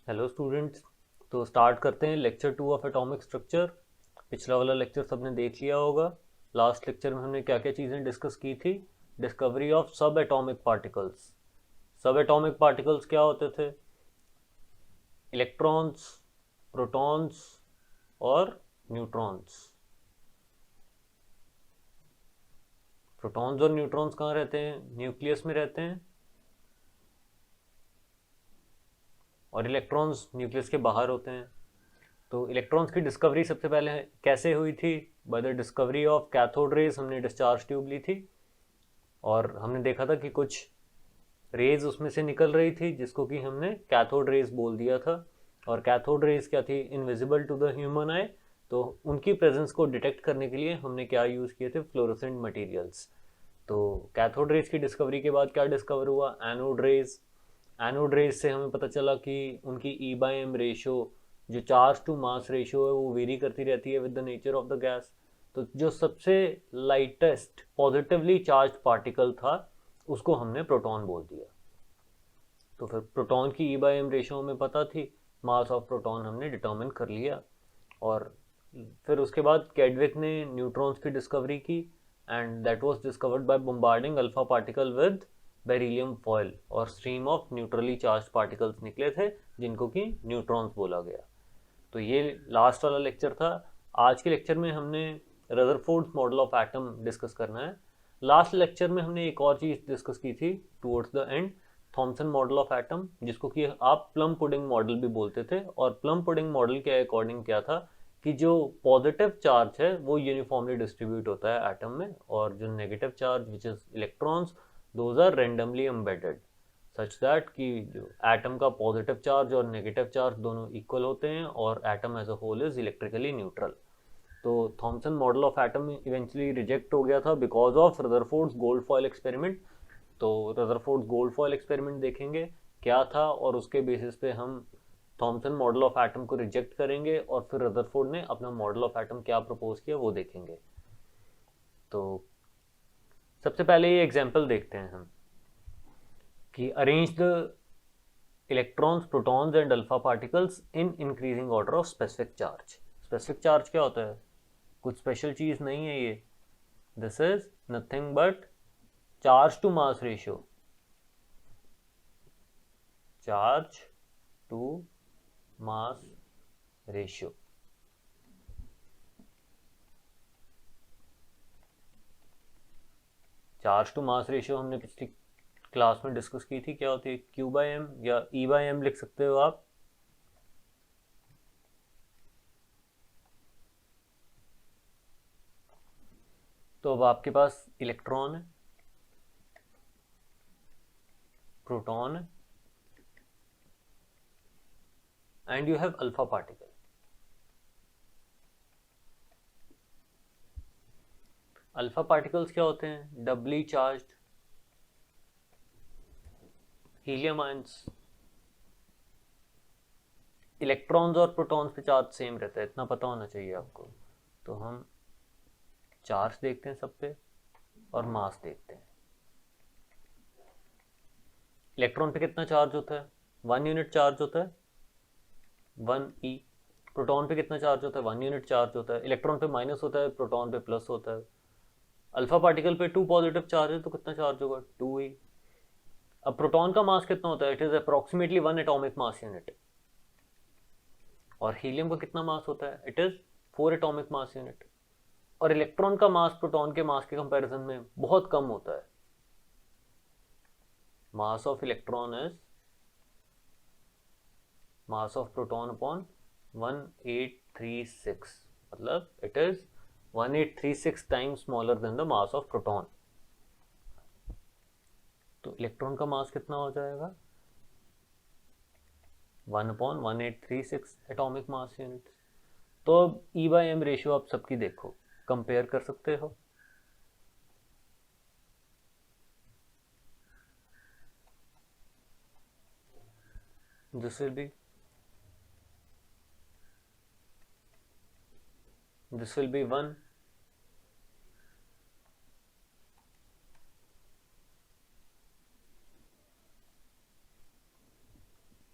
Hello students. तो start करते हैं लेक्चर 2 ऑफ एटॉमिक स्ट्रक्चर। पिछला वाला लेक्चर सबने देख लिया होगा। लास्ट लेक्चर में हमने क्या क्या चीज़ें डिस्कस की थी। डिस्कवरी ऑफ सब एटॉमिक पार्टिकल्स। सब एटॉमिक पार्टिकल्स क्या होते थे? इलेक्ट्रॉन्स, प्रोटॉन्स और न्यूट्रॉन्स। प्रोटॉन्स और न्यूट्रॉन्स कहाँ रहते हैं? न्यूक्लियस में रहते हैं। और इलेक्ट्रॉन्स न्यूक्लियस के बाहर होते हैं। तो इलेक्ट्रॉन्स की डिस्कवरी सबसे पहले कैसे हुई थी? By the discovery of cathode rays. हमने डिस्चार्ज ट्यूब ली थी और हमने देखा था कि कुछ रेज उसमें से निकल रही थी जिसको कि हमने कैथोड रेज बोल दिया था। और कैथोड रेज क्या थी? Invisible to the human eye. तो उनकी प्रेजेंस को डिटेक्ट करने के लिए हमने क्या यूज़ किए थे? Fluorescent materials. तो कैथोड रेज की डिस्कवरी के बाद क्या डिस्कवर हुआ? Anode rays. एनोड रेज से हमें पता चला कि उनकी E/M रेशो, जो चार्ज टू मास रेशो है, वो वेरी करती रहती है with the nature of the gas. तो जो सबसे लाइटेस्ट पॉजिटिवली चार्ज पार्टिकल था उसको हमने प्रोटॉन बोल दिया। तो फिर प्रोटॉन की E/M रेशो हमें पता थी, मास ऑफ प्रोटॉन हमने डिटर्मिन कर लिया। और फिर उसके बाद कैडविक ने न्यूट्रॉन्स की डिस्कवरी की and that was discovered by bombarding alpha particle with beryllium foil. और stream of neutrally charged particles निकले थे जिनको कि न्यूट्रॉन्स बोला गया। तो ये लास्ट वाला लेक्चर था। आज के लेक्चर में हमने Rutherford's model of atom discuss करना है। लास्ट लेक्चर में हमने एक और चीज़ डिस्कस की थी towards the end, Thompson model of atom, जिसको कि आप प्लम पुडिंग मॉडल भी बोलते थे। और प्लम पुडिंग मॉडल के अकॉर्डिंग क्या था कि जो पॉजिटिव चार्ज है वो यूनिफॉर्मली डिस्ट्रीब्यूट होता है एटम में, और जो negative charge which is electrons, those are randomly embedded such that कि जो एटम का पॉजिटिव चार्ज और नेगेटिव चार्ज दोनों इक्वल होते हैं और atom as a whole is electrically neutral. तो Thomson model of atom eventually reject हो गया था because of Rutherford's gold foil experiment. तो रदरफोर्ड्स गोल्ड फॉयल एक्सपेरिमेंट देखेंगे क्या था, और उसके बेसिस पे हम थॉमसन मॉडल ऑफ एटम को रिजेक्ट करेंगे और फिर रदरफोर्ड ने अपना मॉडल ऑफ एटम क्या प्रपोज किया वो देखेंगे। तो सबसे पहले ये एग्जांपल देखते हैं हम कि arrange the electrons, protons and alpha particles in increasing order of specific charge. Specific charge क्या होता है? कुछ स्पेशल चीज नहीं है ये। This is nothing but charge to mass ratio. Charge to mass ratio. Charge to mass ratio हमने पिछली क्लास में डिस्कस की थी, क्या होती है? Q/M या E/M लिख सकते हो आप। तो अब आपके पास इलेक्ट्रॉन है, प्रोटॉन है, and you have alpha particle. Alpha particles क्या होते हैं? डबली चार्ज्ड हीलियम आयंस। इलेक्ट्रॉन्स और प्रोटॉन्स पे चार्ज सेम रहता है, इतना पता होना चाहिए आपको। तो हम चार्ज देखते हैं सब पे और मास देखते हैं। इलेक्ट्रॉन पे कितना चार्ज होता है? 1 यूनिट चार्ज होता है, 1 E। प्रोटॉन पे कितना चार्ज होता है? 1 यूनिट चार्ज होता है। इलेक्ट्रॉन पे माइनस होता है, प्रोटॉन पे प्लस होता है। अल्फा पार्टिकल पे 2 पॉजिटिव चार्ज है तो कितना चार्ज होगा? 2E। अब प्रोटॉन का मास कितना होता है? It is approximately 1 atomic mass unit. और हीलियम का कितना मास होता है? It is 4 atomic mass unit. और इलेक्ट्रॉन का मास प्रोटॉन के मास के कंपैरिजन में बहुत कम होता है। Mass of electron is mass of proton upon 1836, मतलब it is 1836 times smaller than the mass of proton. तो इलेक्ट्रॉन का मास कितना हो जाएगा? 1/1836 एटॉमिक मास यूनिट। तो अब E/M रेशियो आप सबकी देखो, कंपेयर कर सकते हो। This will B this will B 1,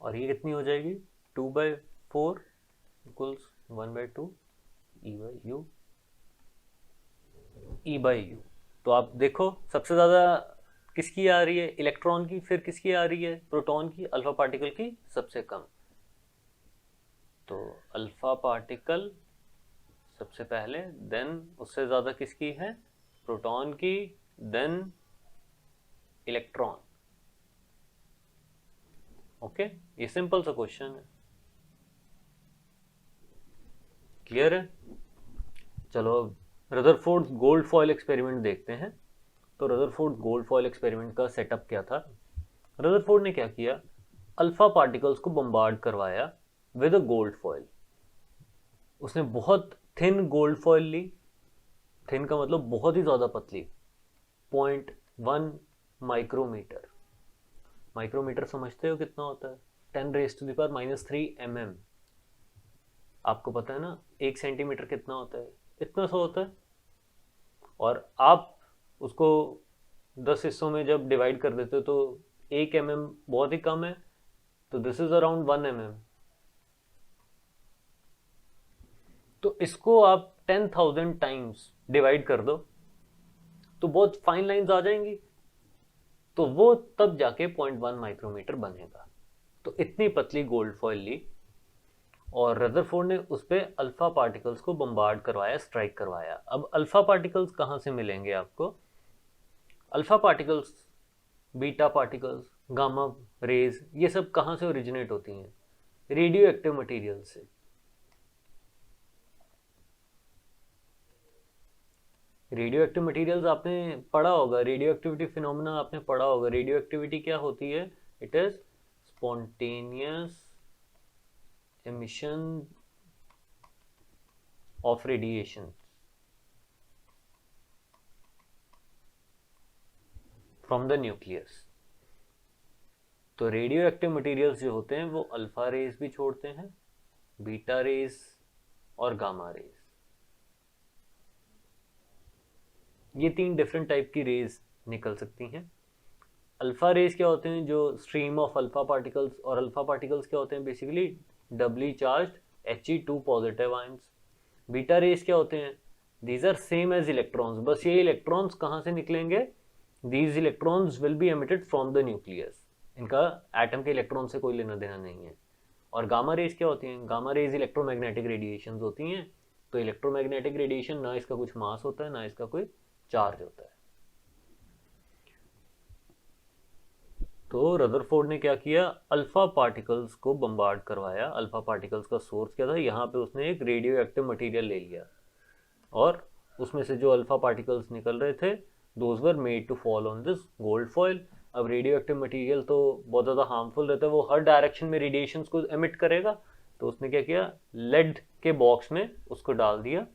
और ये कितनी हो जाएगी? 2/4 इक्वल्स 1/2 E/U। तो आप देखो सबसे ज़्यादा किसकी आ रही है, इलेक्ट्रॉन की, फिर किसकी आ रही है, प्रोटॉन की, अल्फा पार्टिकल की सबसे कम। तो अल्फा पार्टिकल सबसे पहले, देन उससे ज़्यादा किसकी है, प्रोटॉन की, देन इलेक्ट्रॉन। ओके, ये सिंपल सा क्वेश्चन है, क्लियर है। चलो अब रदरफोर्ड गोल्ड फॉयल एक्सपेरिमेंट देखते हैं। तो रदरफोर्ड गोल्ड फॉयल एक्सपेरिमेंट का सेटअप क्या था। रदरफोर्ड ने क्या किया, अल्फा पार्टिकल्स को बम्बार्ड करवाया विद अ गोल्ड फॉयल। उसने बहुत थिन गोल्ड फॉयल ली, थिन का मतलब बहुत ही ज़्यादा पतली, 0.1 माइक्रोमीटर। माइक्रोमीटर समझते हो कितना होता है, 10⁻³ mm। आपको पता है ना 1 सेंटीमीटर कितना होता है, इतना सा होता है। और आप उसको 10 हिस्सों में जब डिवाइड कर देते हो तो 1 mm बहुत ही कम है, तो दिस इज अराउंड 1 mm। तो इसको आप 10,000 टाइम्स डिवाइड कर दो तो बहुत फाइन लाइंस आ जाएंगी, तो वो तब जाके 0.1 माइक्रोमीटर बनेगा। तो इतनी पतली गोल्ड फॉयल ली और रदरफोर्ड ने उस पर अल्फा पार्टिकल्स को बम्बार्ड करवाया, स्ट्राइक करवाया। अब अल्फा पार्टिकल्स कहाँ से मिलेंगे आपको, alpha particles, beta particles, gamma rays, ये सब कहाँ से ओरिजिनेट होती हैं, रेडियो एक्टिव मटीरियल से। रेडियो एक्टिव मटीरियल्स आपने पढ़ा होगा, रेडियो एक्टिविटी फिनोमेना आपने पढ़ा होगा। रेडियो एक्टिविटी क्या होती है, it is spontaneous emission of radiation from the nucleus। तो रेडियो एक्टिव मटीरियल्स जो होते हैं वो अल्फा रेज भी छोड़ते हैं, बीटा रेज और गामा रेज। ये 3 डिफरेंट टाइप की रेज निकल सकती हैं। अल्फा रेज क्या होते हैं, जो स्ट्रीम ऑफ अल्फा पार्टिकल्स, और अल्फा पार्टिकल्स क्या होते हैं, basically doubly charged He2 positive ions. Beta rays क्या होते हैं, these are same as electrons, बस ये इलेक्ट्रॉन्स कहाँ से निकलेंगे, these electrons will be emitted from the nucleus, इनका एटम के इलेक्ट्रॉन से कोई लेना देना नहीं है। और गामा रेज क्या होती हैं, गामा रेज इलेक्ट्रोमैग्नेटिक रेडिएशन होती हैं। तो इलेक्ट्रोमैग्नेटिक रेडिएशन ना इसका कुछ मास होता है ना इसका कोई चार्ज होता है। तो रदरफोर्ड ने क्या किया, अल्फा पार्टिकल्स को बम्बार्ड करवाया। अल्फा पार्टिकल्स का सोर्स क्या था, यहाँ पे उसने एक रेडियो एक्टिव मटीरियल ले लिया और उसमें से जो अल्फा पार्टिकल्स निकल रहे थे those were made to fall on this gold foil. अब रेडियो एक्टिव मटीरियल तो बहुत ज़्यादा हार्मफुल रहता है, वो हर डायरेक्शन में रेडिएशंस को एमिट करेगा। तो उसने क्या किया, लेड के बॉक्स में उसको डाल दिया।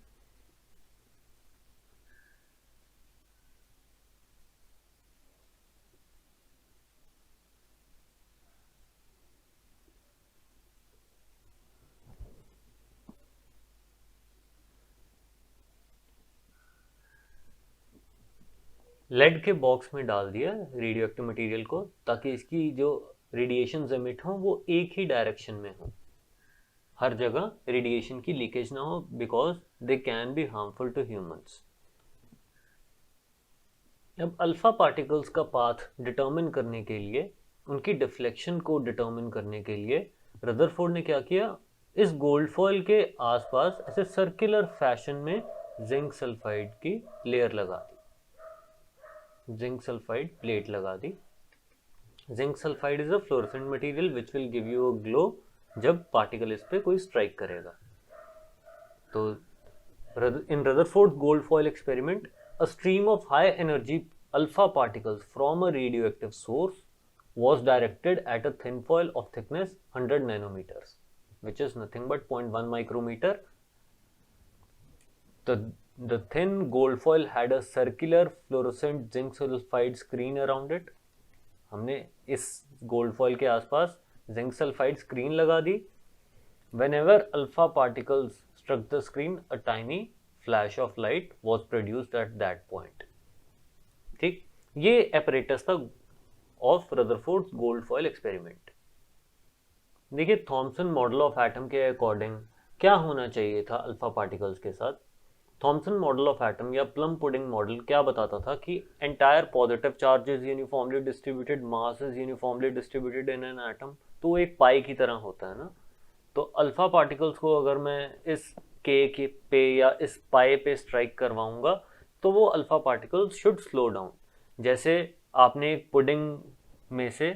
लेड के बॉक्स में डाल दिया रेडियो एक्टिव मटीरियल को, ताकि इसकी जो रेडिएशन एमिट हो वो एक ही डायरेक्शन में हो, हर जगह रेडिएशन की लीकेज ना हो, because they can be harmful to humans. अब अल्फा पार्टिकल्स का पाथ डिटर्मिन करने के लिए, उनकी डिफ्लेक्शन को डिटर्मिन करने के लिए रदरफोर्ड ने क्या किया, इस गोल्ड फॉयल के आसपास ऐसे सर्कुलर फैशन में जिंक सल्फाइड की लेयर लगा दी, जिंक सल्फाइड प्लेट लगा दी। Zinc sulphide is a fluorescent material which will give you a glow जब पार्टिकल इस पे कोई स्ट्राइक करेगा। तो in Rutherford's gold foil experiment, a stream of high energy alpha particles from a radioactive source was directed at a thin foil of thickness 100 nanometers, which is nothing but 0.1 micrometer. The thin gold foil had a circular fluorescent zinc sulfide screen around it. हमने इस gold foil के आसपास zinc sulphide screen लगा दी। Whenever alpha particles struck the screen, a tiny flash of light was produced at that point. ठीक, ये apparatus था of Rutherford's gold foil experiment। देखिए Thompson model of atom के according क्या होना चाहिए था अल्फा पार्टिकल्स के साथ। थॉमसन मॉडल ऑफ एटम या प्लम पुडिंग मॉडल क्या बताता था कि entire positive charge is uniformly distributed, mass is uniformly distributed in an atom. तो वो एक पाई की तरह होता है ना। तो अल्फा पार्टिकल्स को अगर मैं इस के पे या इस पाई पे स्ट्राइक करवाऊंगा तो वो alpha particles should slow down. जैसे आपने एक पुडिंग में से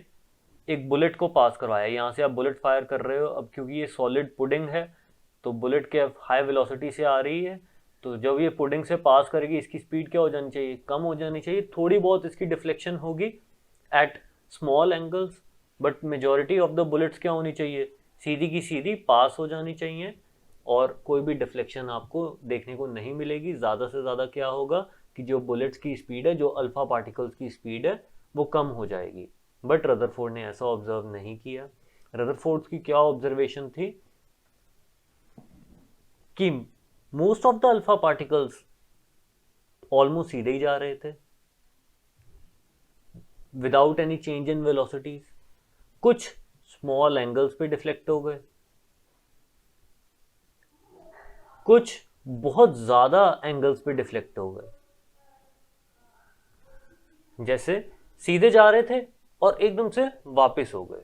एक बुलेट को पास करवाया, यहाँ से आप बुलेट फायर कर रहे हो, अब क्योंकि ये सॉलिड पुडिंग है तो बुलेट के हाई वेलोसिटी से आ रही है, तो जब ये पुडिंग से पास करेगी इसकी स्पीड क्या हो जानी चाहिए, कम हो जानी चाहिए, थोड़ी बहुत इसकी डिफ्लेक्शन होगी at small angles, but majority of the bullets क्या होनी चाहिए, सीधी की सीधी पास हो जानी चाहिए और कोई भी डिफ्लेक्शन आपको देखने को नहीं मिलेगी। ज़्यादा से ज़्यादा क्या होगा कि जो बुलेट्स की स्पीड है, जो अल्फा पार्टिकल्स की स्पीड है, वो कम हो जाएगी। बट रदरफोर्ड ने ऐसा ऑब्जर्व नहीं किया। रदरफोर्ड की क्या ऑब्जर्वेशन थी कि most of the alpha particles almost सीधे ही जा रहे थे without any change in velocities. कुछ स्मॉल एंगल्स पे डिफ्लेक्ट हो गए, कुछ बहुत ज्यादा एंगल्स पे डिफ्लेक्ट हो गए। जैसे सीधे जा रहे थे और एकदम से वापस हो गए।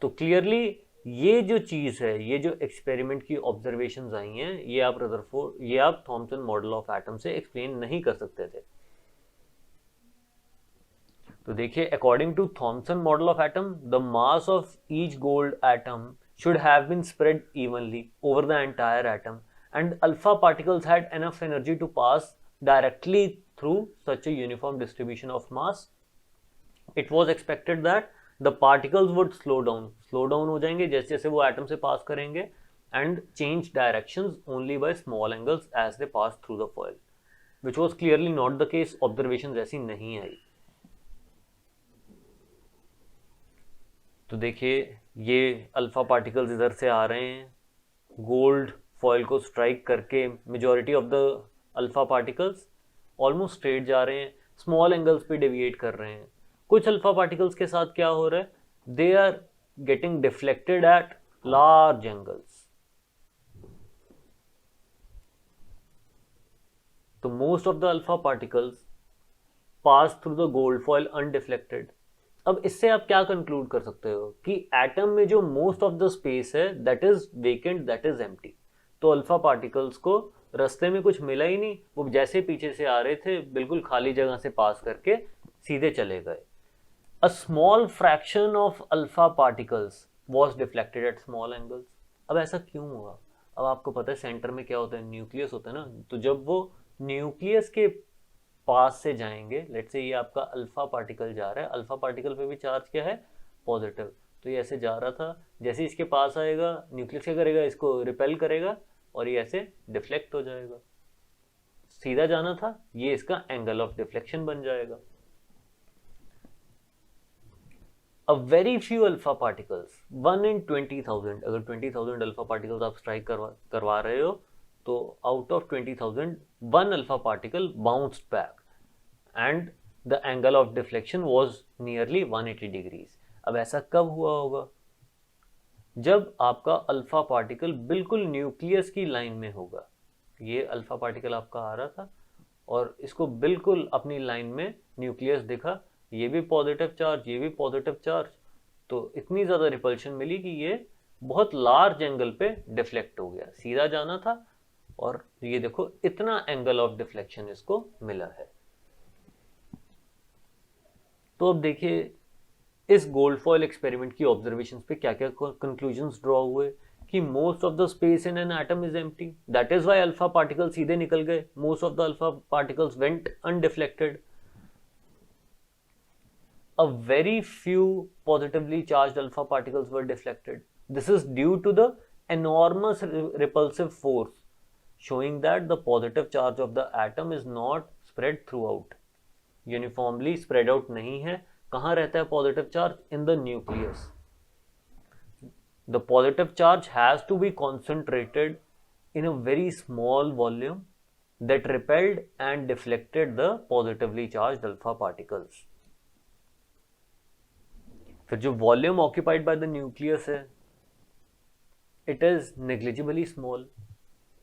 तो क्लियरली ये जो चीज है, ये जो एक्सपेरिमेंट की ऑब्जर्वेशंस आई हैं, ये आप थॉमसन मॉडल ऑफ एटम से एक्सप्लेन नहीं कर सकते थे। तो देखिए according to Thomson model of atom, the mass of each gold atom should have been spread evenly over the entire atom, and alpha particles had enough energy to pass directly through such a uniform distribution of mass. It was expected that the particles would slow down हो जाएंगे जैसे जैसे वो atom से पास करेंगे, and change directions only by small angles as they pass through the foil, which was clearly not the case. Observations ऐसी नहीं आई। तो देखिए ये अल्फा पार्टिकल्स इधर से आ रहे हैं, गोल्ड फॉयल को स्ट्राइक करके majority of the alpha particles almost straight जा रहे हैं, स्मॉल एंगल्स पे डेविएट कर रहे हैं। कुछ अल्फा पार्टिकल्स के साथ क्या हो रहा है, they are getting deflected at large angles. तो most of the alpha particles pass through the gold foil undeflected. अब इससे आप क्या कंक्लूड कर सकते हो कि एटम में जो मोस्ट ऑफ द स्पेस है that is vacant, that is empty. तो अल्फा पार्टिकल्स को रास्ते में कुछ मिला ही नहीं, वो जैसे पीछे से आ रहे थे बिल्कुल खाली जगह से पास करके सीधे चले गए। A small fraction of alpha particles was deflected at small angles. अब ऐसा क्यों हुआ? अब आपको पता है सेंटर में क्या होता है, न्यूक्लियस होता है ना। तो जब वो न्यूक्लियस के पास से जाएंगे, लेट्स से ये आपका अल्फा पार्टिकल जा रहा है, अल्फा पार्टिकल पे भी चार्ज क्या है, पॉजिटिव। तो ये ऐसे जा रहा था, जैसे इसके पास आएगा न्यूक्लियस क्या करेगा, इसको रिपेल करेगा और ये ऐसे डिफ्लेक्ट हो जाएगा। सीधा जाना था, ये इसका एंगल ऑफ डिफ्लेक्शन बन जाएगा। A very few alpha particles, 1 in 20,000, अगर 20,000 अल्फा पार्टिकल्स आप स्ट्राइक करवा रहे हो तो out of 20,000 one alpha particle bounced back and the angle of deflection was nearly 180 degrees. अब ऐसा कब हुआ होगा? जब आपका अल्फा पार्टिकल बिल्कुल न्यूक्लियस की लाइन में होगा। ये अल्फा पार्टिकल आपका आ रहा था और इसको बिल्कुल अपनी लाइन में न्यूक्लियस दिखा, ये भी पॉजिटिव चार्ज, ये भी पॉजिटिव चार्ज, तो इतनी ज़्यादा रिपल्शन मिली कि ये बहुत लार्ज एंगल पे डिफ्लेक्ट हो गया। सीधा जाना था और ये देखो इतना एंगल ऑफ डिफ्लेक्शन इसको मिला है। तो अब देखिए इस गोल्ड फॉयल एक्सपेरिमेंट की ऑब्जर्वेशंस पे क्या क्या कंक्लूजन्स ड्रॉ हुए कि most of the space in an atom is empty, that is why alpha particles सीधे निकल गए, most of the alpha particles went undeflected. A very few positively charged alpha particles were deflected. This is due to the enormous repulsive force, showing that the positive charge of the atom is not spread throughout. Uniformly spread out नहीं है। कहाँ रहता है positive charge? In the nucleus. The positive charge has to be concentrated in a very small volume that repelled and deflected the positively charged alpha particles. फिर जो volume occupied by the nucleus है, it is negligibly small,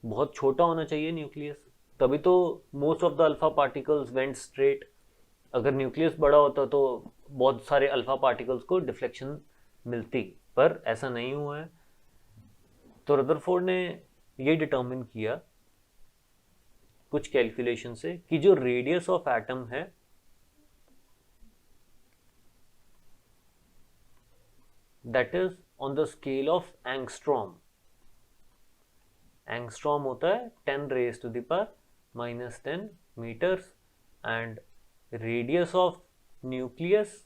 बहुत छोटा होना चाहिए nucleus, तभी तो most of the alpha particles went straight. अगर न्यूक्लियस बड़ा होता तो बहुत सारे अल्फा पार्टिकल्स को डिफ्लेक्शन मिलती, पर ऐसा नहीं हुआ है। तो रदरफोर्ड ने ये डिटर्मिन किया कुछ कैलकुलेशन से कि जो रेडियस ऑफ एटम है that is on the scale of angstrom. Angstrom होता है 10 raise to the power -10 metres, and radius of nucleus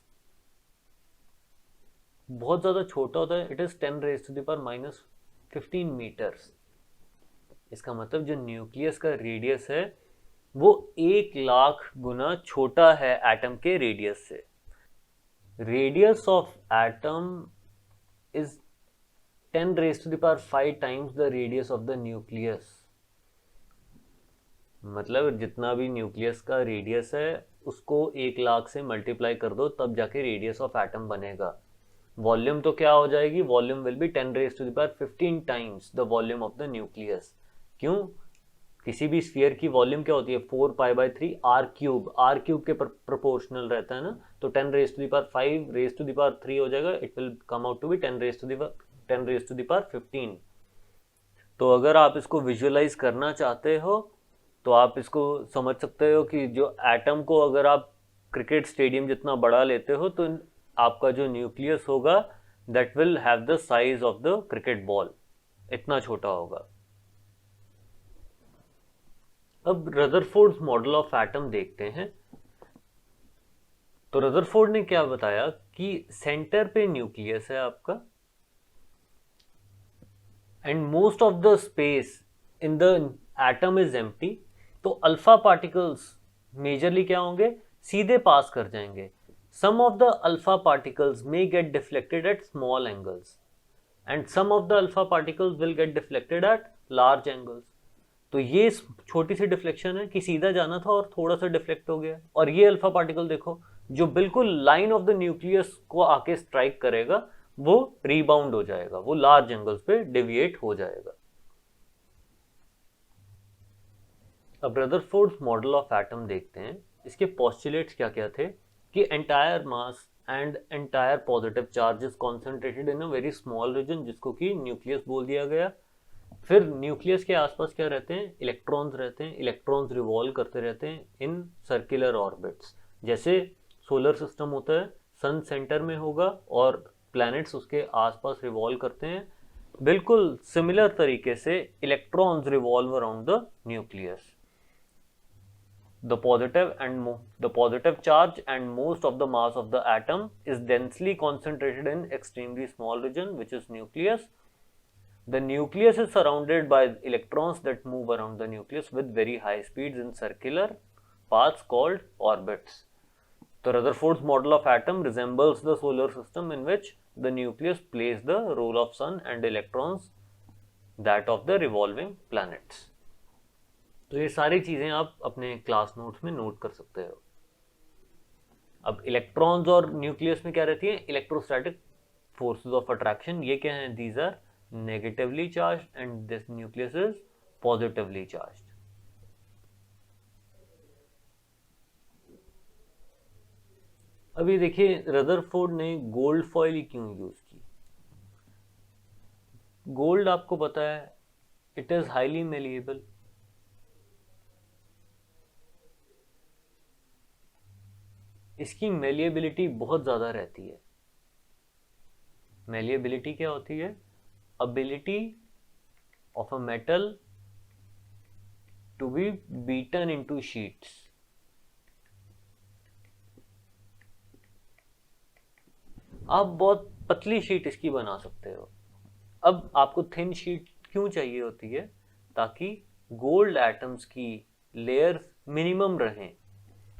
बहुत ज़्यादा छोटा होता है, it is 10 raise to the power -15 metres. इसका मतलब जो न्यूक्लियस का रेडियस है वो 1,00,000 गुना छोटा है एटम के रेडियस से। Radius of atom is 10 raise to the power 5 times the radius of the nucleus. मतलब जितना भी न्यूक्लियस का रेडियस है उसको 1,00,000 से मल्टीप्लाई कर दो, तब जाके रेडियस ऑफ एटम बनेगा। वॉल्यूम तो क्या हो जाएगी, volume will be 10 raise to the power 15 times the volume of the nucleus. क्यों? किसी भी स्फीयर की वॉल्यूम क्या होती है, 4π/3 r³ के प्रोपोर्शनल रहता है ना, तो 10 raise to the power 5 raise to the power 3 हो जाएगा, it will come out to be 10 raise to the power 15। तो अगर आप इसको विजुअलाइज करना चाहते हो तो आप इसको समझ सकते हो कि जो एटम को अगर आप क्रिकेट स्टेडियम जितना बड़ा लेते हो तो आपका जो न्यूक्लियस होगा that will have the size of the cricket ball, इतना छोटा होगा। अब रदरफोर्ड्स मॉडल ऑफ एटम देखते हैं। तो रदरफोर्ड ने क्या बताया कि सेंटर पे न्यूक्लियस है आपका, and most of the space in the atom is empty. तो अल्फा पार्टिकल्स मेजरली क्या होंगे, सीधे पास कर जाएंगे। Some of the alpha particles may get deflected at small angles and some of the alpha particles will get deflected at large angles. तो ये छोटी सी deflection है कि सीधा जाना था और थोड़ा सा डिफ्लेक्ट हो गया। और ये अल्फा पार्टिकल देखो जो बिल्कुल लाइन ऑफ द न्यूक्लियस को आके स्ट्राइक करेगा वो रीबाउंड हो जाएगा, वो लार्ज एंगल्स पे डेविएट हो जाएगा। अब रदरफोर्ड्स मॉडल ऑफ एटम देखते हैं। इसके पोस्टुलेट्स क्या क्या थे कि entire mass and entire positive charge is concentrated in a very small region, जिसको कि न्यूक्लियस बोल दिया गया। फिर न्यूक्लियस के आसपास क्या रहते हैं, इलेक्ट्रॉन्स रहते हैं। इलेक्ट्रॉन्स रिवॉल्व करते रहते हैं इन सर्कुलर ऑर्बिट्स। जैसे सोलर सिस्टम होता है, सन सेंटर में होगा और प्लैनेट्स उसके आसपास रिवॉल्व करते हैं, बिल्कुल सिमिलर तरीके से electrons revolve around the nucleus. The positive charge and most of the mass of the atom is densely concentrated in extremely small region, which is nucleus. The nucleus is surrounded by electrons that move around the nucleus with very high speeds in circular paths called orbits. The Rutherford's model of atom resembles the solar system in which the nucleus plays the role of sun and electrons that of the revolving planets. तो ये सारी चीज़ें आप अपने class notes में note कर सकते हो। अब इलेक्ट्रॉन्स और न्यूक्लियस में क्या रहती है, इलेक्ट्रोस्टैटिक फोर्सेस ऑफ अट्रैक्शन। ये क्या हैं, these are negatively charged and this nucleus is positively charged. अभी देखिए रदरफोर्ड ने गोल्ड फॉइल क्यों यूज की। गोल्ड आपको पता है इट इज हाईली मेलिएबल। इसकी मेलिएबिलिटी बहुत ज़्यादा रहती है। मेलिएबिलिटी क्या होती है, ability of a metal to be beaten into sheets. आप बहुत पतली शीट इसकी बना सकते हो। अब आपको थिन शीट क्यों चाहिए होती है, ताकि गोल्ड एटम्स की लेयर्स मिनिमम रहें।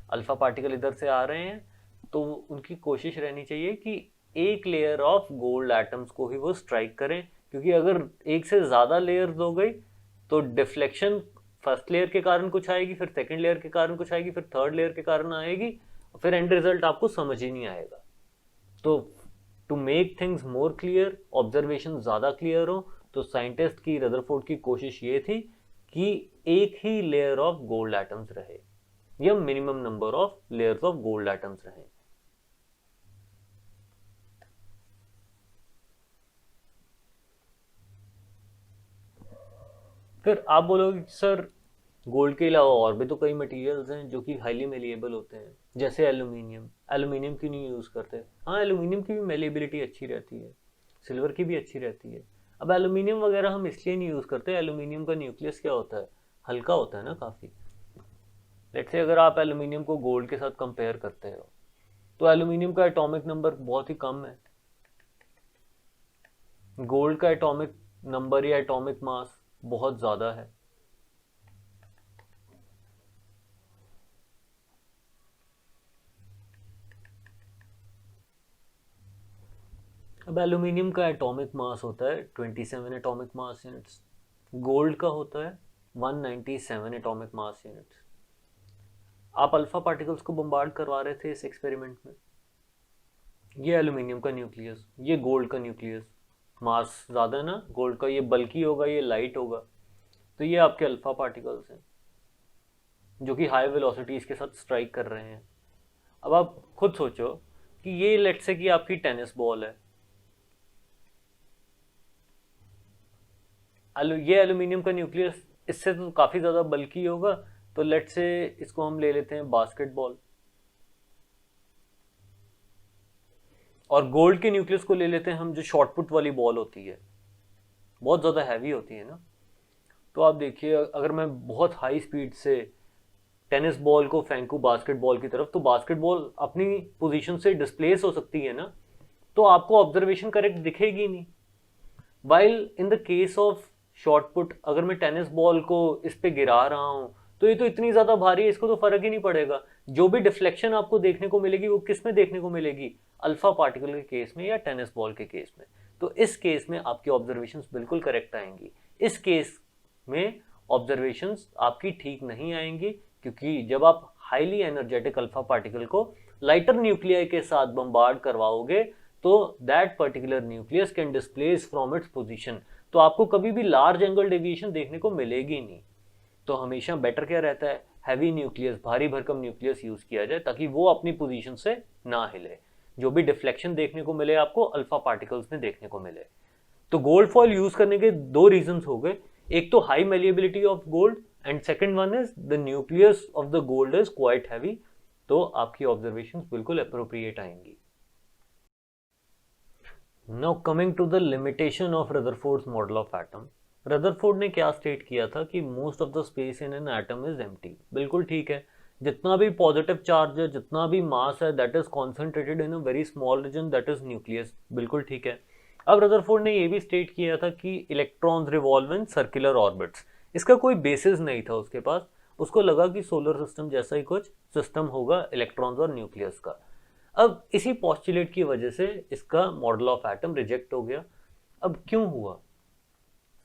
अल्फा पार्टिकल इधर से आ रहे हैं तो उनकी कोशिश रहनी चाहिए कि एक लेयर ऑफ गोल्ड एटम्स को ही वो स्ट्राइक करें, क्योंकि अगर एक से ज़्यादा लेयर्स हो गई तो डिफ्लेक्शन फर्स्ट लेयर के कारण कुछ आएगी, फिर सेकंड लेयर के कारण कुछ आएगी, फिर थर्ड लेयर के कारण आएगी, फिर एंड रिजल्ट आपको समझ ही नहीं आएगा। तो to make things more clear, observation ज़्यादा क्लियर हो, तो साइंटिस्ट की, रदरफोर्ड की कोशिश ये थी कि एक ही लेयर ऑफ गोल्ड एटम्स रहे या minimum number of layers of gold atoms रहे। फिर आप बोलोगे कि सर गोल्ड के अलावा और भी तो कई मटेरियल्स हैं जो कि हाईली मेलिएबल होते हैं, जैसे एल्यूमिनियम। एल्यूमिनियम क्यों नहीं यूज़ करते? हाँ, एल्यूमिनियम की भी मेलिएबिलिटी अच्छी रहती है, सिल्वर की भी अच्छी रहती है। अब एल्यूमिनियम वगैरह हम इसलिए नहीं यूज़ करते, एल्यूमिनियम का न्यूक्लियस क्या होता है, हल्का होता है ना काफ़ी। लेट्स से अगर आप एल्यूमिनियम को गोल्ड के साथ कंपेयर करते हो तो एल्यूमिनियम का एटॉमिक नंबर बहुत ही कम है, गोल्ड का एटॉमिक नंबर या एटॉमिक मास बहुत ज़्यादा है। अब एल्यूमिनियम का एटॉमिक मास होता है 27 एटॉमिक मास यूनिट्स, गोल्ड का होता है 197 एटॉमिक मास यूनिट्स। आप अल्फा पार्टिकल्स को बम्बार्ड करवा रहे थे इस एक्सपेरिमेंट में, ये एल्यूमिनियम का न्यूक्लियस, ये गोल्ड का न्यूक्लियस, मास ज़्यादा है ना गोल्ड का, ये बल्की होगा, ये लाइट होगा, तो ये आपके अल्फा पार्टिकल्स हैं जो कि हाई वेलोसिटीज़ के साथ स्ट्राइक कर रहे हैं। अब आप खुद सोचो कि ये लेट्स से कि आपकी टेनिस बॉल है, ये एल्यूमिनियम का न्यूक्लियस इससे तो काफ़ी ज़्यादा बल्की होगा, तो लेट्स से इसको हम ले लेते हैं बास्केटबॉल, और गोल्ड के न्यूक्लियस को ले लेते हैं हम जो शॉर्टपुट वाली बॉल होती है, बहुत ज़्यादा हैवी होती है ना। तो आप देखिए अगर मैं बहुत हाई स्पीड से टेनिस बॉल को फेंकूं बास्केटबॉल की तरफ, तो बास्केटबॉल अपनी पोजीशन से डिस्प्लेस हो सकती है ना, तो आपको ऑब्जर्वेशन करेक्ट दिखेगी नहीं। While in the case of short put, अगर मैं टेनिस बॉल को इस पे गिरा रहा हूँ तो ये तो इतनी ज़्यादा भारी है, इसको तो फर्क ही नहीं पड़ेगा। जो भी डिफ्लेक्शन आपको देखने को मिलेगी वो किस में देखने को मिलेगी, अल्फा पार्टिकल के केस में या टेनिस बॉल के केस में। तो इस केस में आपकी ऑब्जर्वेशंस बिल्कुल करेक्ट आएंगी, इस केस में ऑब्जर्वेशंस आपकी ठीक नहीं आएंगी, क्योंकि जब आप हाईली एनर्जेटिक अल्फा पार्टिकल को लाइटर न्यूक्लियाई के साथ बम्बार्ड करवाओगे तो that particular nucleus can displace from its position, तो आपको कभी भी लार्ज एंगल डेविएशन देखने को मिलेगी नहीं। तो हमेशा बेटर क्या रहता है, हैवी न्यूक्लियस, भारी भरकम न्यूक्लियस यूज किया जाए ताकि वो अपनी पोजीशन से ना हिले, जो भी डिफ्लेक्शन देखने को मिले आपको अल्फा पार्टिकल्स में देखने को मिले। तो गोल्ड फॉइल यूज करने के दो रीजंस हो गए, एक तो high malleability of gold and second one is the nucleus of the gold is quite heavy, तो आपकी ऑब्जर्वेशंस बिल्कुल अप्रोप्रिएट आएंगी। Now coming to the limitation of Rutherford's model of atom. Rutherford ने क्या स्टेट किया था कि most of the space in an atom is empty, बिल्कुल ठीक है, जितना भी पॉजिटिव चार्ज है, जितना भी मास है, that is concentrated in a very small region, that is nucleus, बिल्कुल ठीक है। अब रदरफोर्ड ने ये भी स्टेट किया था कि electrons revolve in circular orbits, इसका कोई बेसिस नहीं था उसके पास, उसको लगा कि सोलर सिस्टम जैसा ही कुछ सिस्टम होगा इलेक्ट्रॉन्स और न्यूक्लियस का। अब इसी पॉस्टुलेट की वजह से इसका मॉडल ऑफ एटम रिजेक्ट हो गया। अब क्यों हुआ?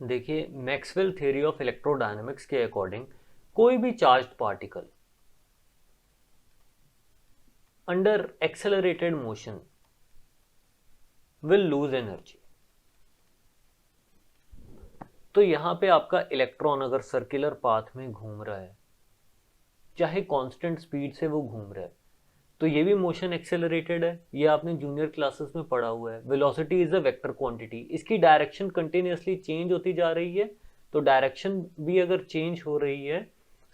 देखिए, मैक्सवेल थ्योरी ऑफ इलेक्ट्रोडायनेमिक्स के अकॉर्डिंग कोई भी charged particle under accelerated motion will lose energy. तो यहां पे आपका इलेक्ट्रॉन अगर सर्कुलर पाथ में घूम रहा है, चाहे कांस्टेंट स्पीड से वो घूम रहा है, तो ये भी मोशन एक्सेलरेटेड है, ये आपने जूनियर क्लासेस में पढ़ा हुआ है। Velocity is a vector quantity, इसकी डायरेक्शन कंटिन्यूसली चेंज होती जा रही है, तो डायरेक्शन भी अगर चेंज हो रही है,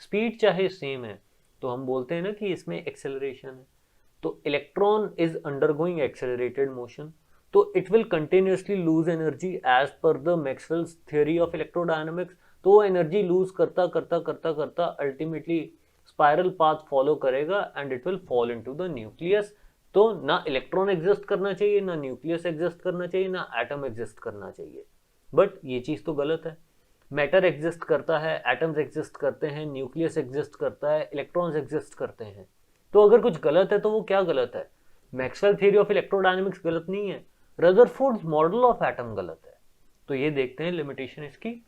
स्पीड चाहे सेम है, तो हम बोलते हैं ना कि इसमें एक्सेलरेशन है। तो electron is undergoing accelerated motion, तो it will continuously lose energy as per the Maxwell's theory of electrodynamics. तो वो एनर्जी लूज करता करता करता करता अल्टीमेटली स्पाइरल पाथ फॉलो करेगा and it will fall into the nucleus. तो ना इलेक्ट्रॉन एग्जिस्ट करना चाहिए, ना न्यूक्लियस एग्जिस्ट करना चाहिए, ना एटम एग्जिस्ट करना चाहिए। बट ये चीज़ तो गलत है, मैटर एग्जिस्ट करता है, एटम्स एग्जिस्ट करते हैं, न्यूक्लियस एग्जिस्ट करता है, इलेक्ट्रॉन्स एग्जिस्ट करते हैं। तो अगर कुछ गलत है तो वो क्या गलत है? मैक्सवेल थ्योरी ऑफ इलेक्ट्रोडायनेमिक्स गलत नहीं है, रदरफोर्ड्स मॉडल ऑफ एटम गलत है। तो ये देखते हैं लिमिटेशन इसकी।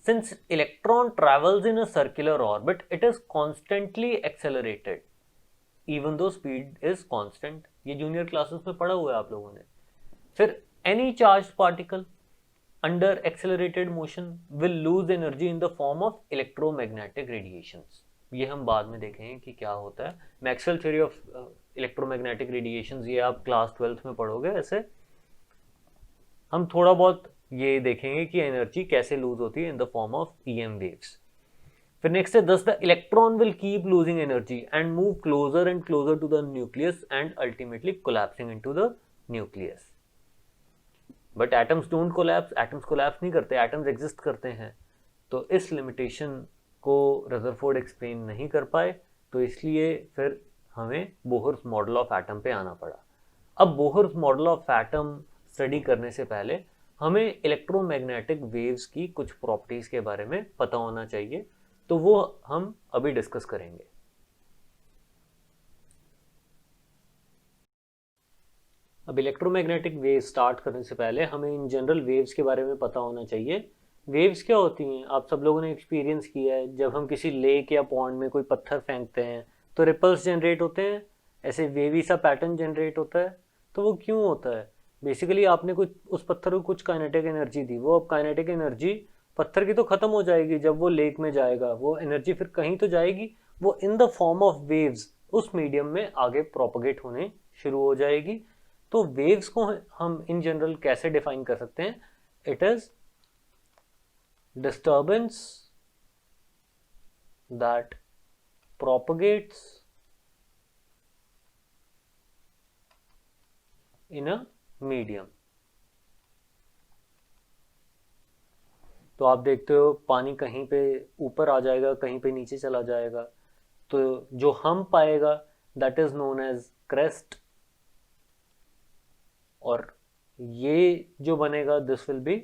Since electron travels in a circular orbit, it is constantly accelerated, even though speed is constant. ये जूनियर क्लासेस में पढ़ा हुआ है आप लोगों ने। फिर any charge particle under accelerated motion will lose energy in the form of electromagnetic radiations. ये हम बाद में देखेंगे कि क्या होता है। Maxwell theory of electromagnetic radiations ये आप क्लास 12th में पढ़ोगे। ऐसे हम थोड़ा बहुत ये देखेंगे कि एनर्जी कैसे लूज होती है in the form of EM waves. फिर नेक्स्ट है thus the electron will keep losing energy and move closer and closer to the nucleus and ultimately collapsing into the nucleus. But atoms don't collapse, atoms collapse नहीं करते, atoms exist करते हैं। तो इस limitation को Rutherford explain नहीं कर पाए, तो इसलिए फिर हमें बोहर्स मॉडल ऑफ एटम पे आना पड़ा। अब Bohr's model of atom study करने से पहले हमें इलेक्ट्रोमैग्नेटिक वेव्स की कुछ प्रॉपर्टीज के बारे में पता होना चाहिए, तो वो हम अभी डिस्कस करेंगे। अब इलेक्ट्रोमैग्नेटिक वेव्स स्टार्ट करने से पहले हमें इन जनरल वेव्स के बारे में पता होना चाहिए। वेव्स क्या होती हैं? आप सब लोगों ने एक्सपीरियंस किया है, जब हम किसी लेक या पॉन्ड में कोई पत्थर फेंकते हैं तो रिपल्स जनरेट होते हैं, ऐसे वेवी सा पैटर्न जनरेट होता है। तो वो क्यों होता है? बेसिकली आपने कुछ उस पत्थर को कुछ काइनेटिक एनर्जी दी, वो अब काइनेटिक एनर्जी पत्थर की तो खत्म हो जाएगी जब वो लेक में जाएगा, वो एनर्जी फिर कहीं तो जाएगी, वो इन द फॉर्म ऑफ वेव्स उस मीडियम में आगे प्रोपगेट होने शुरू हो जाएगी। तो वेव्स को हम इन जनरल कैसे डिफाइन कर सकते हैं? It is disturbance that propagates in a medium. तो आप देखते हो पानी कहीं पे ऊपर आ जाएगा, कहीं पे नीचे चला जाएगा, तो जो हम पाएगा that is known as crest, और ये जो बनेगा दिस विल बी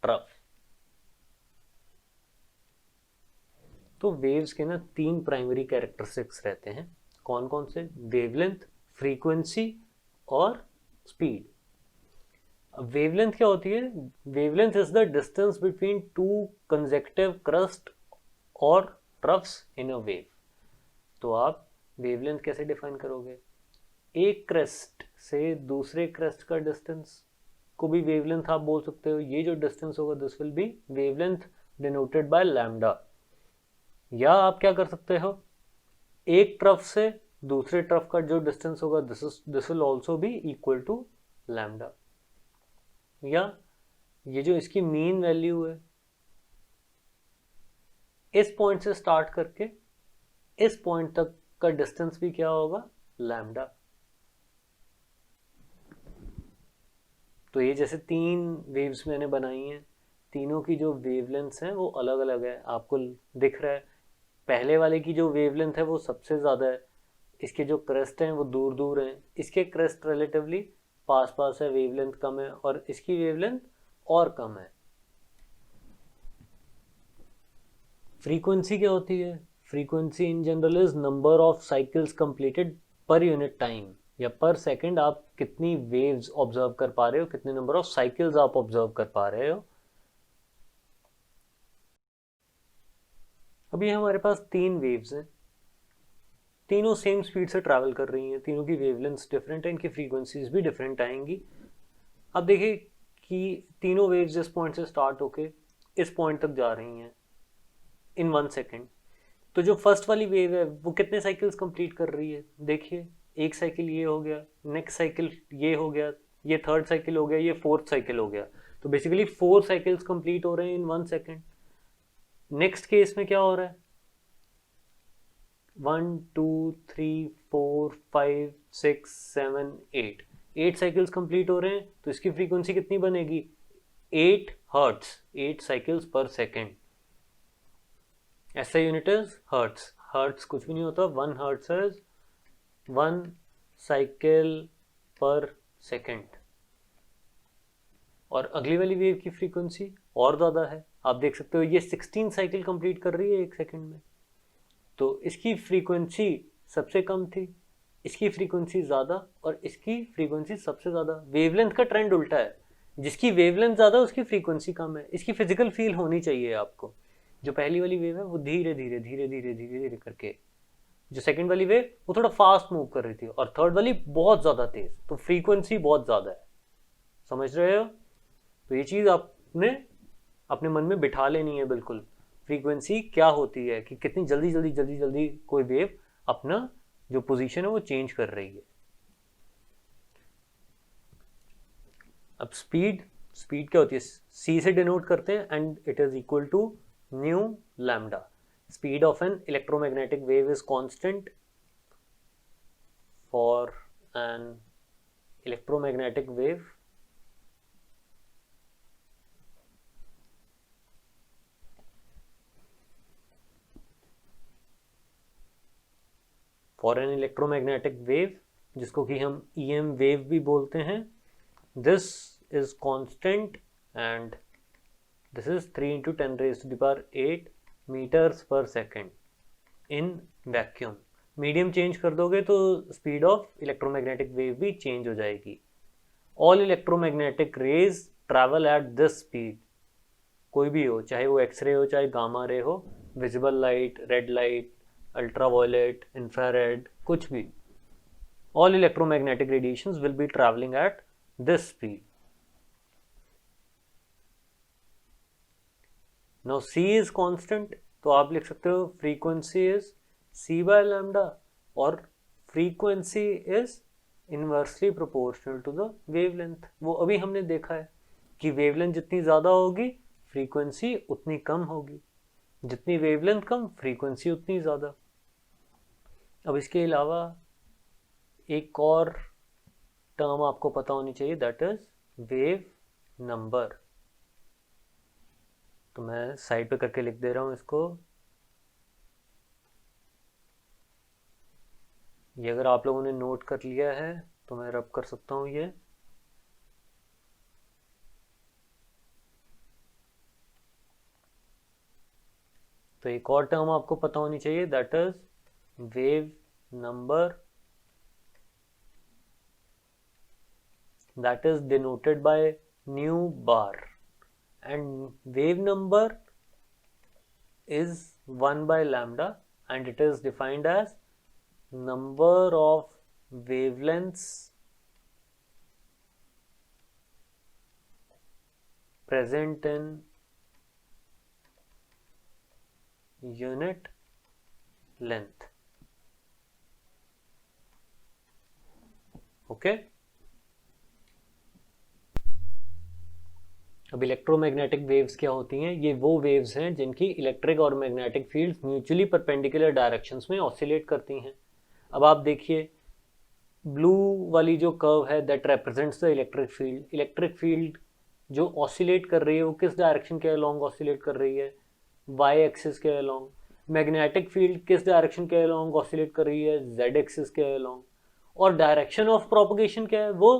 ट्रफ। तो वेव्स के ना 3 प्राइमरी कैरेक्टरिस्टिक्स रहते हैं। कौन कौन से? वेवलेंथ, फ्रीक्वेंसी और स्पीड। वेवलेंथ क्या होती है? Wavelength is the distance between two consecutive crust और ट्रफ्स इन अ वेव। तो आप वेवलेंथ कैसे डिफाइन करोगे? एक क्रेस्ट से दूसरे क्रेस्ट का डिस्टेंस को भी वेवलेंथ आप बोल सकते हो। ये जो डिस्टेंस होगा this will B wavelength denoted by lambda. या आप क्या कर सकते हो? एक ट्रफ से दूसरे ट्रफ का जो डिस्टेंस होगा this will also be equal to lambda. या ये जो इसकी मीन वैल्यू है, इस पॉइंट से स्टार्ट करके इस पॉइंट तक का डिस्टेंस भी क्या होगा? लैम्डा। तो ये जैसे 3 वेव्स मैंने बनाई हैं, तीनों की जो वेवलेंथ्स हैं वो अलग अलग है। आपको दिख रहा है पहले वाले की जो वेवलेंथ है वो सबसे ज़्यादा है, इसके जो क्रेस्ट हैं वो दूर दूर हैं, इसके क्रेस्ट रिलेटिवली पास पास है, वेवलेंथ कम है, और इसकी वेवलेंथ और कम है। फ्रीक्वेंसी क्या होती है? Frequency in general is number of cycles completed per unit time, या पर सेकंड आप कितनी वेव्स ऑब्जर्व कर पा रहे हो, कितने नंबर ऑफ साइकिल्स आप ऑब्जर्व कर पा रहे हो। अभी हमारे पास 3 वेव्स हैं, तीनों सेम स्पीड से ट्रैवल कर रही हैं, तीनों की वेवलेंथ्स डिफरेंट है, इनकी फ्रीक्वेंसीज भी डिफरेंट आएंगी। अब देखिए कि तीनों वेव्स इस पॉइंट से स्टार्ट होके इस पॉइंट तक जा रही हैं इन 1 सेकेंड। तो जो फर्स्ट वाली वेव है वो कितने साइकिल्स कंप्लीट कर रही है? देखिए, एक साइकिल ये हो गया, नेक्स्ट साइकिल ये हो गया, ये थर्ड साइकिल हो गया, ये फोर्थ साइकिल हो गया। तो बेसिकली 4 साइकिल्स कंप्लीट हो रहे हैं इन 1 सेकेंड। नेक्स्ट केस में क्या हो रहा है? 1 2 3 4 5 6 7 8 साइकिल्स कंप्लीट हो रहे हैं। तो इसकी फ्रीक्वेंसी कितनी बनेगी? 8 हर्ट्स, 8 साइकिल्स पर सेकेंड। ऐसा यूनिट इज हर्ट्स। हर्ट्स कुछ भी नहीं होता, 1 हर्ट्स इज 1 साइकिल पर सेकेंड। और अगली वाली वेव की फ्रीक्वेंसी और ज़्यादा है, आप देख सकते हो ये 16 साइकिल कंप्लीट कर रही है 1 सेकेंड में। तो इसकी फ्रीक्वेंसी सबसे कम थी, इसकी फ्रीक्वेंसी ज़्यादा, और इसकी फ्रीक्वेंसी सबसे ज़्यादा। वेवलेंथ का ट्रेंड उल्टा है, जिसकी वेवलेंथ ज़्यादा उसकी फ्रीक्वेंसी कम है। इसकी फिजिकल फील होनी चाहिए आपको। जो पहली वाली वेव है वो धीरे धीरे धीरे धीरे धीरे धीरे करके जो सेकंड वाली वेव वो थोड़ा फास्ट मूव कर रही थी और थर्ड वाली बहुत ज़्यादा तेज, तो फ्रीक्वेंसी बहुत ज़्यादा है। समझ रहे हो? तो ये चीज़ आपने अपने मन में बिठा लेनी है बिल्कुल। फ्रीक्वेंसी क्या होती है कि कितनी जल्दी जल्दी जल्दी जल्दी कोई वेव अपना जो पोजीशन है वो चेंज कर रही है। अब स्पीड क्या होती है? सी से डिनोट करते हैं and it is equal to nu lambda. Speed of an electromagnetic wave is constant for an electromagnetic wave जिसको कि हम EM वेव भी बोलते हैं, this is constant and this is 3 into 10 raised to the power 8 meters per second in vacuum। Medium change कर दोगे तो speed of electromagnetic wave भी चेंज हो जाएगी। All electromagnetic raise travel at this speed, कोई भी हो, चाहे वो एक्सरे हो चाहे गामा रे हो, visible light, red light, ultraviolet, infrared, कुछ भी, all electromagnetic radiations will be traveling at this speed। Now C is constant, तो आप लिख सकते हो frequency is C by lambda और frequency is inversely proportional to the wavelength। वो अभी हमने देखा है कि wavelength जितनी ज़्यादा होगी frequency उतनी कम होगी, जितनी wavelength कम frequency उतनी ज़्यादा। अब इसके अलावा एक और टर्म आपको पता होनी चाहिए, दैट इज वेव नंबर। तो मैं साइड पे करके लिख दे रहा हूं इसको। ये अगर आप लोगों ने नोट कर लिया है तो मैं रब कर सकता हूं ये। तो एक और टर्म आपको पता होनी चाहिए, that is wave number, that is denoted by nu bar, and wave number is 1 by lambda and it is defined as number of wavelengths present in unit length। okay? अब इलेक्ट्रोमैग्नेटिक वेव्स क्या होती हैं? ये वो waves हैं जिनकी electric और magnetic fields mutually perpendicular directions में ऑसिलेट करती हैं। अब आप देखिए ब्लू वाली जो कर्व है that represents the electric field. Electric field जो ऑसिलेट कर रही है वो किस डायरेक्शन के अलोंग ऑसिलेट कर रही है? वाई एक्सिस के अलोंग। मैग्नेटिक फील्ड किस डायरेक्शन के अलोंग ऑसिलेट कर रही है? जेड एक्सिस के अलोंग। और डायरेक्शन ऑफ प्रोपगेशन क्या है? वो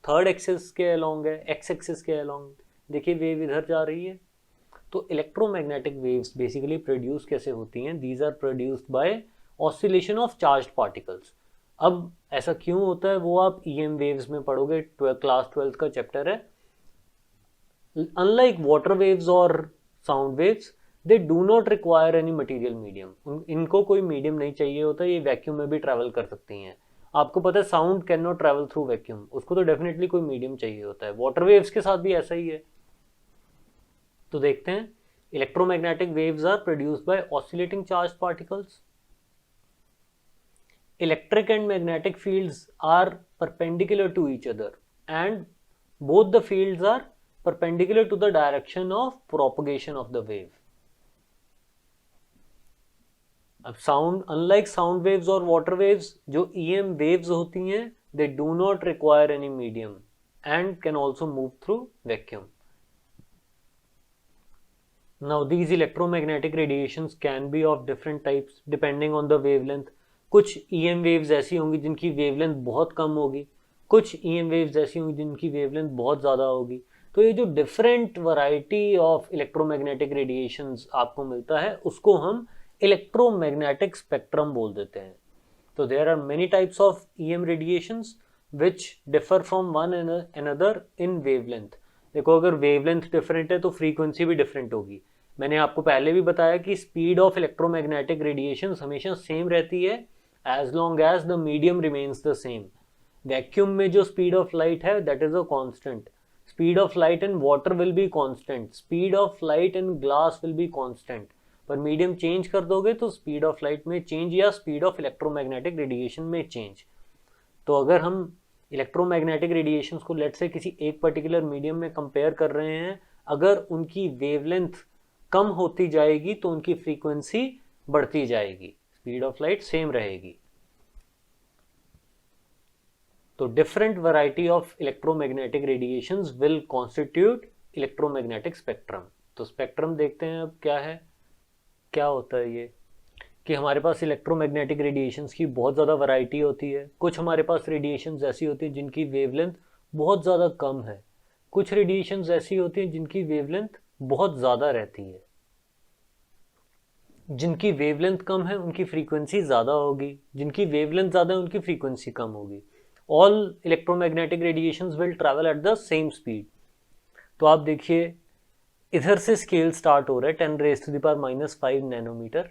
थर्ड एक्सिस के अलोंग है, एक्स एक्सिस के अलोंग। देखिए वेव इधर जा रही है। तो इलेक्ट्रोमैग्नेटिक वेव्स बेसिकली प्रोड्यूस कैसे होती हैं? These are produced by oscillation of charged particles. अब ऐसा क्यों होता है वो आप EM वेव्स में पढ़ोगे, क्लास 12th का चैप्टर है। अनलाइक वाटर वेव्स और sound waves, they do not require any material medium. इनको कोई मीडियम नहीं चाहिए होता, ये वैक्यूम में भी ट्रैवल कर सकती हैं। आपको पता है sound can not travel through vacuum, उसको तो डेफिनेटली कोई मीडियम चाहिए होता है। वाटर वेव्स के साथ भी ऐसा ही है। तो देखते हैं, electromagnetic waves are produced by oscillating charge particles. Electric and magnetic fields are perpendicular to each other and both the fields are perpendicular to the direction of propagation of the wave. अब sound, unlike sound waves और water waves, जो EM waves होती हैं they do not require any medium and can also move through vacuum. Now these electromagnetic radiations can be of different types depending on the wavelength। कुछ EM waves ऐसी होंगी जिनकी wavelength बहुत कम होगी, कुछ EM waves ऐसी होंगी जिनकी wavelength बहुत ज़्यादा होगी। तो ये जो different variety of electromagnetic radiations आपको मिलता है उसको हम electromagnetic spectrum बोल देते हैं। तो there are many types of EM radiations which differ from one another in wavelength। देखो अगर वेवलेंथ डिफरेंट है तो फ्रीक्वेंसी भी डिफरेंट होगी। मैंने आपको पहले भी बताया कि स्पीड ऑफ इलेक्ट्रोमैग्नेटिक रेडिएशन हमेशा सेम रहती है as long as the medium remains the same. Vacuum में जो स्पीड ऑफ लाइट है that is a constant, speed of light in water will be constant, speed of light in glass will be constant. पर medium change कर दोगे तो speed of light में change या speed of electromagnetic radiation में change. तो अगर हम इलेक्ट्रोमैग्नेटिक रेडिएशन को लेट से किसी एक पर्टिकुलर मीडियम में कंपेयर कर रहे हैं, अगर उनकी वेवलेंथ कम होती जाएगी तो उनकी फ्रीक्वेंसी बढ़ती जाएगी, स्पीड ऑफ लाइट सेम रहेगी। तो different variety of electromagnetic radiations will constitute electromagnetic spectrum. तो स्पेक्ट्रम देखते हैं अब क्या है, क्या होता है ये, कि हमारे पास इलेक्ट्रोमैग्नेटिक रेडिएशंस की बहुत ज़्यादा वैरायटी होती है। कुछ हमारे पास रेडिएशंस ऐसी होती हैं जिनकी वेवलेंथ बहुत ज़्यादा कम है, कुछ रेडिएशंस ऐसी होती हैं जिनकी वेवलेंथ बहुत ज़्यादा रहती है। जिनकी वेवलेंथ कम है उनकी फ्रीक्वेंसी ज़्यादा होगी, जिनकी वेवलेंथ ज़्यादा है उनकी फ्रीक्वेंसी कम होगी। All electromagnetic radiations will travel at the same speed. तो आप देखिए इधर से स्केल स्टार्ट हो रहा है 10⁻⁻⁵ नैनोमीटर।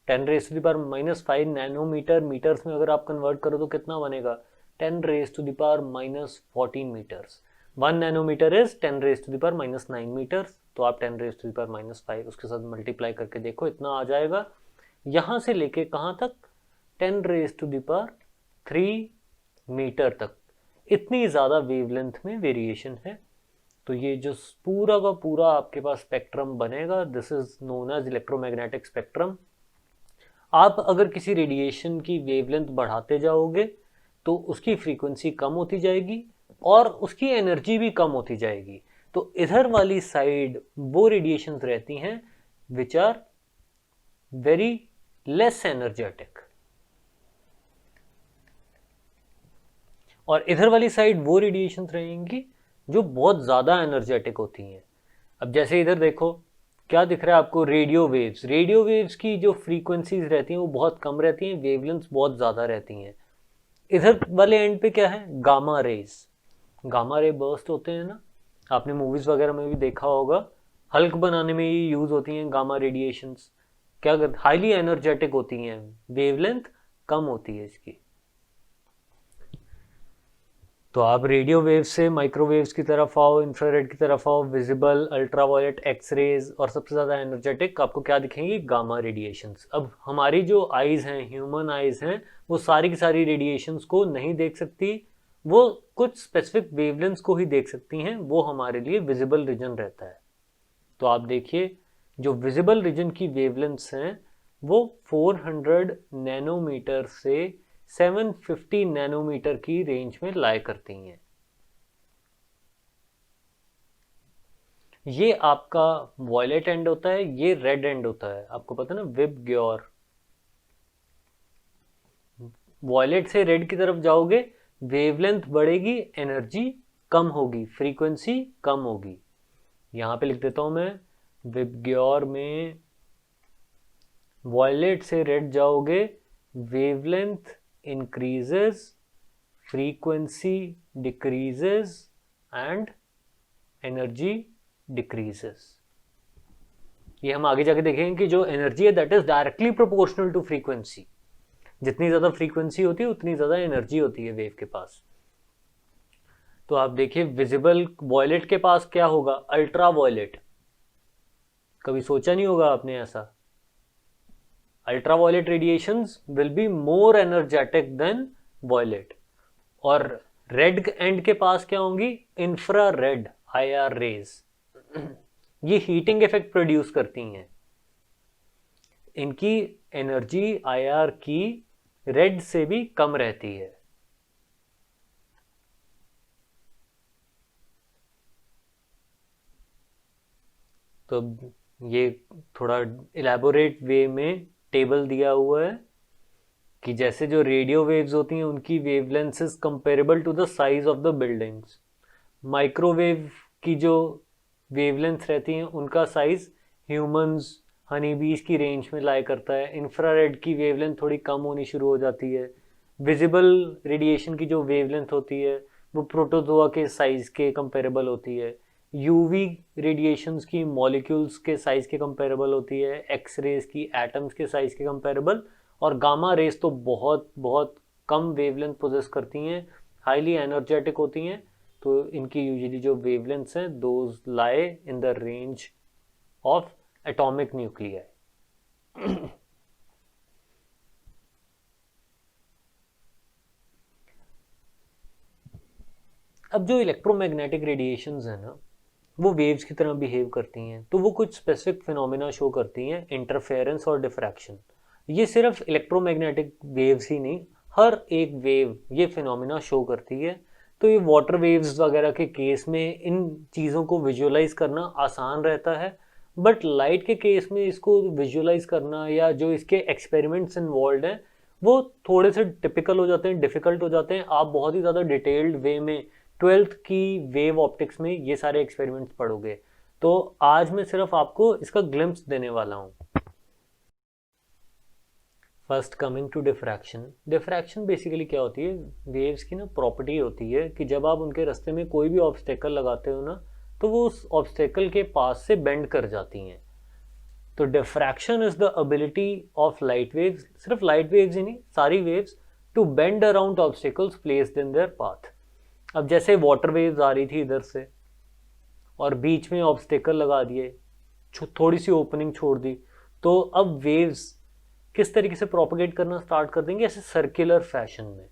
10⁻⁻⁵ नैनोमीटर मीटर्स में अगर आप कन्वर्ट करो तो कितना बनेगा, 10⁻⁻14 मीटर्स। 1 nanometre is 10⁻⁻9 metres. तो आप 10⁻⁵ उसके साथ मल्टीप्लाई करके देखो, इतना आ जाएगा। यहाँ से लेके कहाँ तक, 10⁻³ मीटर तक। इतनी ज़्यादा वेवलेंथ में वेरिएशन है। तो ये जो पूरा का पूरा आपके पास स्पेक्ट्रम बनेगा, this is known as electromagnetic spectrum. आप अगर किसी रेडिएशन की वेवलेंथ बढ़ाते जाओगे तो उसकी फ्रीक्वेंसी कम होती जाएगी और उसकी एनर्जी भी कम होती जाएगी। तो इधर वाली साइड वो रेडिएशंस रहती हैं which are very less energetic, और इधर वाली साइड वो रेडिएशंस रहेंगी जो बहुत ज़्यादा एनर्जेटिक होती हैं। अब जैसे इधर देखो क्या दिख रहा है आपको, रेडियो वेव्स। रेडियो वेव्स की जो फ्रीक्वेंसीज रहती हैं वो बहुत कम रहती हैं, वेवलेंथ्स बहुत ज़्यादा रहती हैं। इधर वाले एंड पे क्या है, gamma rays. Gamma ray burst होते हैं ना, आपने मूवीज़ वगैरह में भी देखा होगा, हल्क बनाने में ही यूज़ होती हैं गामा रेडिएशंस। क्या हाईली एनर्जेटिक होती हैं, वेवलेंथ कम होती है इसकी। तो आप रेडियो वेव्स से माइक्रोवेव्स की तरफ आओ, इंफ्रारेड की तरफ आओ, विजिबल, अल्ट्रावायलेट, एक्सरेज, और सबसे ज़्यादा एनर्जेटिक आपको क्या दिखेंगी, गामा रेडिएशंस। अब हमारी जो आइज़ हैं, ह्यूमन आइज़ हैं, वो सारी की सारी रेडिएशंस को नहीं देख सकती, वो कुछ स्पेसिफिक वेवलेंथ्स को ही देख सकती हैं, वो हमारे लिए विजिबल रीजन रहता है। तो आप देखिए जो विजिबल रीजन की वेवलेंथ्स हैं वो 400 नैनोमीटर से 750 नैनोमीटर की रेंज में लाया करती हैं। ये आपका वॉयलेट एंड होता है, ये रेड एंड होता है, आपको पता है ना, विब ग्योर। वॉयलेट से रेड की तरफ जाओगे वेवलेंथ बढ़ेगी, एनर्जी कम होगी, फ्रीक्वेंसी कम होगी। यहां पे लिख देता हूं मैं, विब ग्योर में वॉयलेट से रेड जाओगे wavelength increases, frequency decreases and energy decreases। ये हम आगे जाके देखेंगे कि जो एनर्जी है that is directly proportional to frequency. जितनी ज्यादा फ्रीक्वेंसी होती है उतनी ज्यादा एनर्जी होती है वेव के पास। तो आप देखिए विजिबल वॉयलेट के पास क्या होगा, अल्ट्रा वॉयलेट। कभी सोचा नहीं होगा आपने ऐसा। Ultraviolet radiations will be more energetic than violet. और रेड एंड के पास क्या होंगी, इंफ्रारेड IR रेज। ये हीटिंग इफेक्ट प्रोड्यूस करती हैं, इनकी एनर्जी IR की रेड से भी कम रहती है। तो ये थोड़ा इलेबोरेट वे में टेबल दिया हुआ है कि जैसे जो रेडियो वेव्स होती हैं उनकी wavelength is comparable to the size of the buildings. Microwave की जो वेवलेंथ रहती हैं उनका साइज ह्यूमंस, हनी बीज की रेंज में लाया करता है। इंफ्रारेड की वेवलेंथ थोड़ी कम होनी शुरू हो जाती है। विजिबल रेडिएशन की जो वेवलेंथ होती है वो प्रोटोजोआ के साइज के कंपेरेबल होती है। यूवी रेडिएशंस की मॉलिक्यूल्स के साइज के कंपेरेबल होती है, एक्स रेज की एटम्स के साइज के कंपेरेबल, और गामा रेज तो बहुत बहुत कम वेवलेंथ पोजेस करती हैं, हाईली एनर्जेटिक होती हैं। तो इनकी यूजुअली जो वेवलेंथ्स हैं those lie in the range of atomic nuclei. अब जो इलेक्ट्रोमैग्नेटिक रेडिएशंस हैं ना, वो वेव्स की तरह बिहेव करती हैं, तो वो कुछ स्पेसिफिक फिनोमेना शो करती हैं, इंटरफेरेंस और डिफ्रैक्शन। ये सिर्फ इलेक्ट्रोमैग्नेटिक वेव्स ही नहीं, हर एक वेव ये फिनोमेना शो करती है। तो ये वाटर वेव्स वगैरह के केस में इन चीज़ों को विजुअलाइज करना आसान रहता है, बट लाइट के केस में इसको विजुअलाइज करना या जो इसके एक्सपेरिमेंट्स इन्वॉल्व हैं वो थोड़े से टिपिकल हो जाते हैं, डिफ़िकल्ट हो जाते हैं। आप बहुत ही ज़्यादा डिटेल्ड वे में 12th की वेव ऑप्टिक्स में ये सारे एक्सपेरिमेंट्स पढ़ोगे। तो आज मैं सिर्फ आपको इसका ग्लिम्प्स देने वाला हूँ। First coming to diffraction. Diffraction basically क्या होती है, वेव्स की ना प्रॉपर्टी होती है कि जब आप उनके रास्ते में कोई भी ऑब्स्टेकल लगाते हो ना, तो वो उस ऑब्स्टेकल के पास से बेंड कर जाती हैं। तो diffraction is the ability of light waves, सिर्फ लाइट वेव्स ही नहीं, सारी waves, to bend around obstacles placed in their path. अब जैसे वाटर वेव्स आ रही थी इधर से और बीच में ऑब्स्टेकल लगा दिए, थोड़ी सी ओपनिंग छोड़ दी, तो अब वेव्स किस तरीके से प्रोपगेट करना स्टार्ट कर देंगे, ऐसे सर्कुलर फैशन में।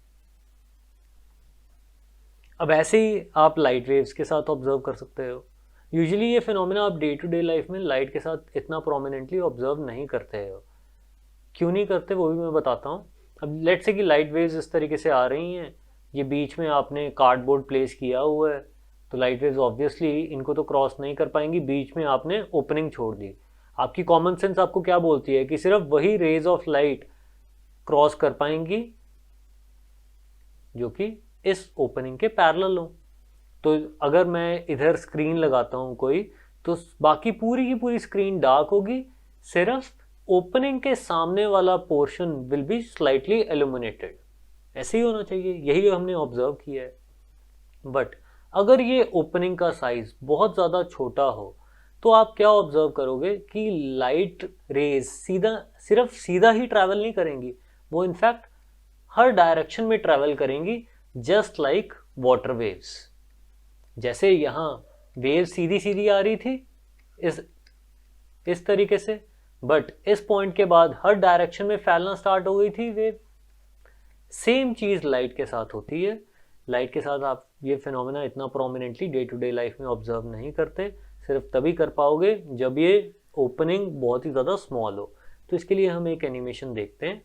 अब ऐसे ही आप लाइट वेव्स के साथ ऑब्जर्व कर सकते हो। यूजुअली ये फिनोमेना आप डे टू डे लाइफ में लाइट के साथ इतना प्रोमिनेंटली ऑब्जर्व नहीं करते हो। क्यों नहीं करते वो भी मैं बताता हूँ। अब लेट से कि लाइट वेव्स इस तरीके से आ रही हैं, ये बीच में आपने कार्डबोर्ड प्लेस किया हुआ है, तो लाइट वेव्स ऑब्वियसली इनको तो क्रॉस नहीं कर पाएंगी, बीच में आपने ओपनिंग छोड़ दी। आपकी कॉमन सेंस आपको क्या बोलती है कि सिर्फ वही रेज ऑफ लाइट क्रॉस कर पाएंगी जो कि इस ओपनिंग के पैरेलल हो। तो अगर मैं इधर स्क्रीन लगाता हूं कोई, तो बाकी पूरी की पूरी स्क्रीन डार्क होगी, सिर्फ ओपनिंग के सामने वाला portion will be slightly illuminated. ऐसे ही होना चाहिए, यही हमने ऑब्जर्व किया है। बट अगर ये ओपनिंग का साइज बहुत ज़्यादा छोटा हो, तो आप क्या ऑब्जर्व करोगे कि लाइट रेज सिर्फ सीधा ही ट्रैवल नहीं करेंगी, वो इनफैक्ट हर डायरेक्शन में ट्रैवल करेंगी, जस्ट लाइक वाटर वेव्स। जैसे यहाँ वेव सीधी सीधी आ रही थी इस तरीके से, बट इस पॉइंट के बाद हर डायरेक्शन में फैलना स्टार्ट हो गई थी वेव। सेम चीज लाइट के साथ होती है। लाइट के साथ आप ये फिनोमेना इतना prominently day to day life में ऑब्जर्व नहीं करते, सिर्फ तभी कर पाओगे जब ये ओपनिंग बहुत ही ज़्यादा स्मॉल हो। तो इसके लिए हम एक एनिमेशन देखते हैं।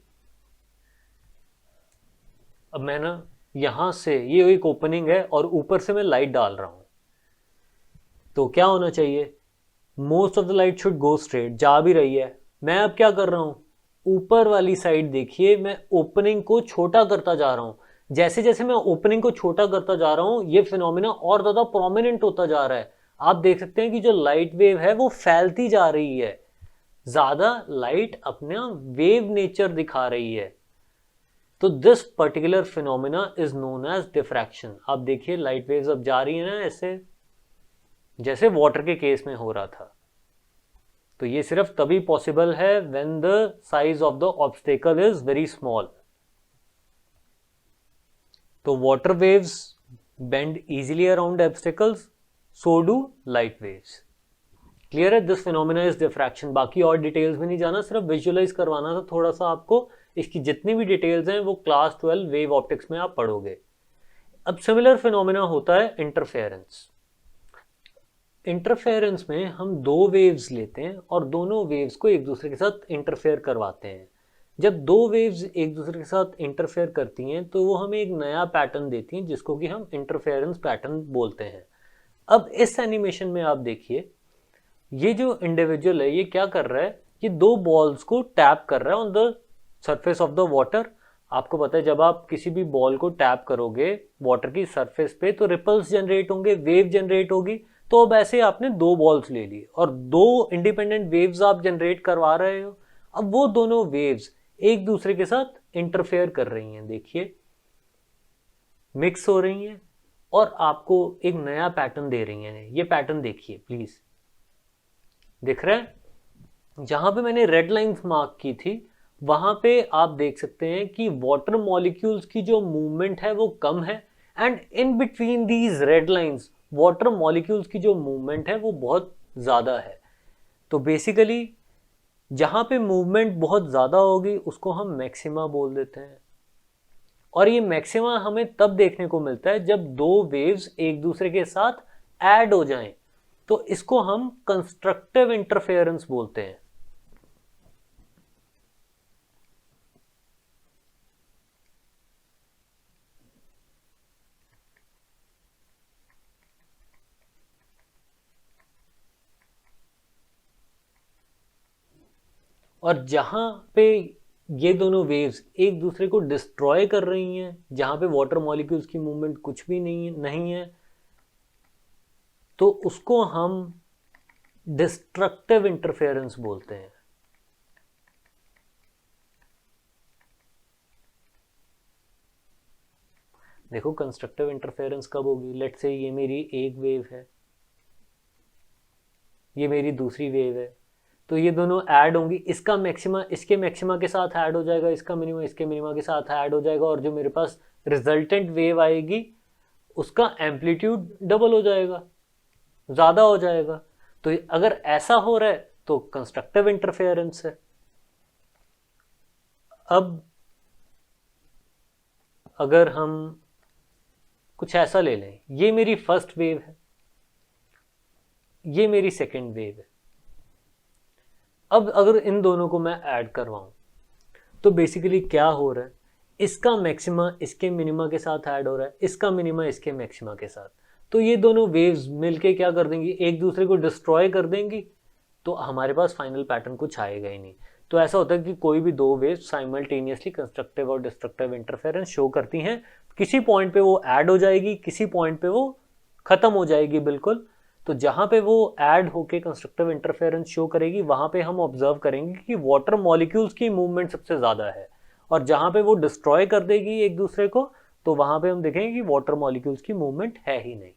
अब मैं ना यहाँ से, ये एक ओपनिंग है और ऊपर से मैं लाइट डाल रहा हूँ, तो क्या होना चाहिए, most of the light should go straight, जा भी रही है। मैं अब क्या कर रहा हूँ, ऊपर वाली साइड देखिए, मैं ओपनिंग को छोटा करता जा रहा हूँ। जैसे जैसे मैं ओपनिंग को छोटा करता जा रहा हूँ, ये फिनोमेना और ज़्यादा प्रोमिनेंट होता जा रहा है। आप देख सकते हैं कि जो लाइट वेव है वो फैलती जा रही है, ज़्यादा लाइट अपना वेव नेचर दिखा रही है। तो this particular phenomena is known as diffraction. आप देखिए लाइट वेव्स अब जा रही है ना ऐसे, जैसे वाटर के केस में हो रहा था। तो ये सिर्फ तभी पॉसिबल है when the size of the obstacle is very small. तो water waves bend easily around obstacles, so do light waves. Clear है, दिस फिनोमेना इज डिफ्रैक्शन। बाकी और डिटेल्स में नहीं जाना, सिर्फ विजुअलाइज करवाना था थोड़ा सा आपको। इसकी जितनी भी डिटेल्स हैं वो क्लास 12 वेव ऑप्टिक्स में आप पढ़ोगे। अब सिमिलर फिनोमेना होता है इंटरफेरेंस। इंटरफेरेंस में हम दो वेव्स लेते हैं और दोनों वेव्स को एक दूसरे के साथ इंटरफेयर करवाते हैं। जब दो वेव्स एक दूसरे के साथ इंटरफेयर करती हैं तो वो हमें एक नया पैटर्न देती हैं, जिसको कि हम इंटरफेरेंस पैटर्न बोलते हैं। अब इस एनिमेशन में आप देखिए, ये जो इंडिविजुअल है ये क्या कर रहा है, ये दो बॉल्स को टैप कर रहा है on the surface of the water. आपको पता है जब आप किसी भी बॉल को टैप करोगे वाटर की सरफेस पे तो रिपल्स जनरेट होंगे, वेव जनरेट होगी। तो अब ऐसे आपने दो बॉल्स ले ली और दो इंडिपेंडेंट वेव्स आप जनरेट करवा रहे हो। अब वो दोनों वेव्स एक दूसरे के साथ इंटरफेयर कर रही हैं, देखिए मिक्स हो रही हैं। और आपको एक नया पैटर्न दे रही हैं। ये पैटर्न देखिए प्लीज, दिख रहा है? जहां पे मैंने रेड लाइंस मार्क की थी वहां पे आप देख सकते हैं कि वाटर मॉलिक्यूल्स की जो मूवमेंट है वो कम है, and in between these red lines water molecules की जो मूवमेंट है वो बहुत ज़्यादा है। तो बेसिकली जहां पे मूवमेंट बहुत ज़्यादा होगी उसको हम मैक्सिमा बोल देते हैं। और ये मैक्सिमा हमें तब देखने को मिलता है जब दो वेव्स एक दूसरे के साथ ऐड हो जाएं, तो इसको हम कंस्ट्रक्टिव इंटरफेरेंस बोलते हैं। और जहां पे ये दोनों वेव्स एक दूसरे को डिस्ट्रॉय कर रही हैं, जहां पे वाटर मॉलिक्यूल्स की मूवमेंट कुछ भी नहीं है, तो उसको हम डिस्ट्रक्टिव इंटरफेरेंस बोलते हैं। देखो कंस्ट्रक्टिव इंटरफेरेंस कब होगी? लेट्स से ये मेरी एक वेव है, ये मेरी दूसरी वेव है, तो ये दोनों ऐड होंगी, इसका मैक्सिमा इसके मैक्सिमा के साथ ऐड हो जाएगा, इसका मिनिमा इसके मिनिमा के साथ ऐड हो जाएगा, और जो मेरे पास रिजल्टेंट वेव आएगी उसका एम्पलीट्यूड डबल हो जाएगा, ज़्यादा हो जाएगा। तो अगर ऐसा हो रहा है तो कंस्ट्रक्टिव इंटरफेरेंस है। अब अगर हम कुछ ऐसा ले लें, ये मेरी फर्स्ट वेव है, ये मेरी सेकेंड वेव है। अब अगर इन दोनों को मैं ऐड करवाऊं तो बेसिकली क्या हो रहा है, इसका मैक्सिमा इसके मिनिमा के साथ ऐड हो रहा है, इसका मिनिमा इसके मैक्सिमा के साथ, तो ये दोनों वेव्स मिलके क्या कर देंगी, एक दूसरे को डिस्ट्रॉय कर देंगी, तो हमारे पास फाइनल पैटर्न कुछ आएगा ही नहीं। तो ऐसा होता है कि कोई भी दो वेव्स साइमल्टेनियसली कंस्ट्रक्टिव और डिस्ट्रक्टिव इंटरफेरेंस शो करती हैं, किसी पॉइंट पे वो ऐड हो जाएगी, किसी पॉइंट पे वो खत्म हो जाएगी बिल्कुल। तो जहां पे वो ऐड होके कंस्ट्रक्टिव इंटरफेरेंस शो करेगी वहां पे हम ऑब्जर्व करेंगे कि वाटर मॉलिक्यूल्स की मूवमेंट सबसे ज्यादा है, और जहां पे वो डिस्ट्रॉय कर देगी एक दूसरे को तो वहां पे हम देखेंगे कि वाटर मॉलिक्यूल्स की मूवमेंट है ही नहीं।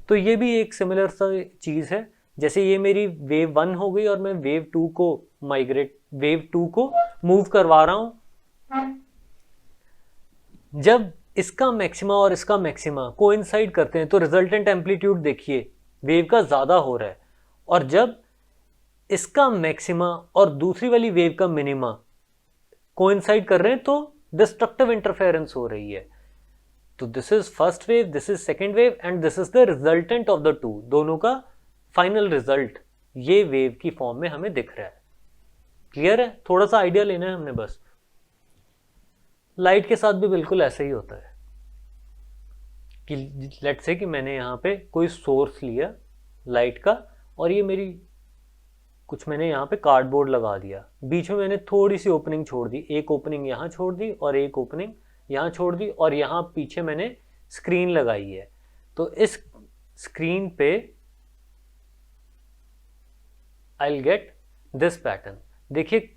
तो ये भी एक सिमिलर सा चीज है, जैसे ये मेरी वेव 1 हो गई और मैं वेव 2 को मूव करवा रहा हूं। जब इसका मैक्सिमा और इसका मैक्सिमा कोइंसाइड करते हैं तो रिजल्टेंट एम्पलीट्यूड देखिए वेव का ज्यादा हो रहा है, और जब इसका मैक्सिमा और दूसरी वाली वेव का मिनिमा कोइंसाइड कर रहे हैं तो डिस्ट्रक्टिव इंटरफेरेंस हो रही है। तो this is first wave, this is second wave, and this is the resultant of the two. दोनों का फाइनल रिजल्ट ये वेव की फॉर्म में हमें दिख रहा है। क्लियर है? थोड़ा सा आइडिया लेना है हमने बस। लाइट के साथ भी बिल्कुल ऐसा ही होता है कि लेट्स से कि मैंने यहाँ पे कोई सोर्स लिया लाइट का, और ये मेरी कुछ मैंने यहाँ पे कार्डबोर्ड लगा दिया, बीच में मैंने थोड़ी सी ओपनिंग छोड़ दी, एक ओपनिंग यहाँ छोड़ दी और एक ओपनिंग यहाँ छोड़ दी, और यहाँ पीछे मैंने स्क्रीन लगाई है। तो इस स्क्रीन पे I will get this pattern. देखिए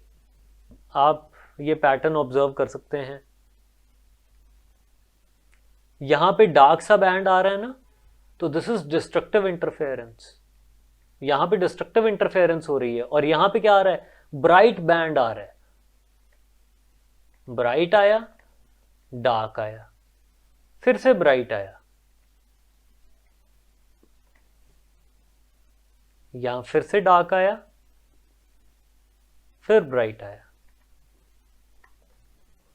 आप ये पैटर्न ऑब्जर्व कर सकते हैं, यहां पे डार्क सा बैंड आ रहा है ना, तो दिस इज डिस्ट्रक्टिव इंटरफेरेंस, यहां पे डिस्ट्रक्टिव इंटरफेरेंस हो रही है, और यहां पे क्या आ रहा है, ब्राइट बैंड आ रहा है। ब्राइट आया, डार्क आया, फिर से ब्राइट आया, यहां फिर से डार्क आया, फिर ब्राइट आया।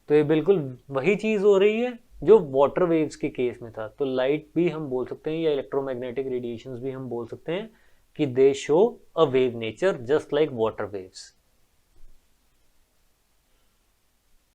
तो ये बिल्कुल वही चीज हो रही है जो वाटर वेव्स के केस में था। तो लाइट भी हम बोल सकते हैं या इलेक्ट्रोमैग्नेटिक रेडिएशंस भी हम बोल सकते हैं कि दे show a wave nature just like water waves.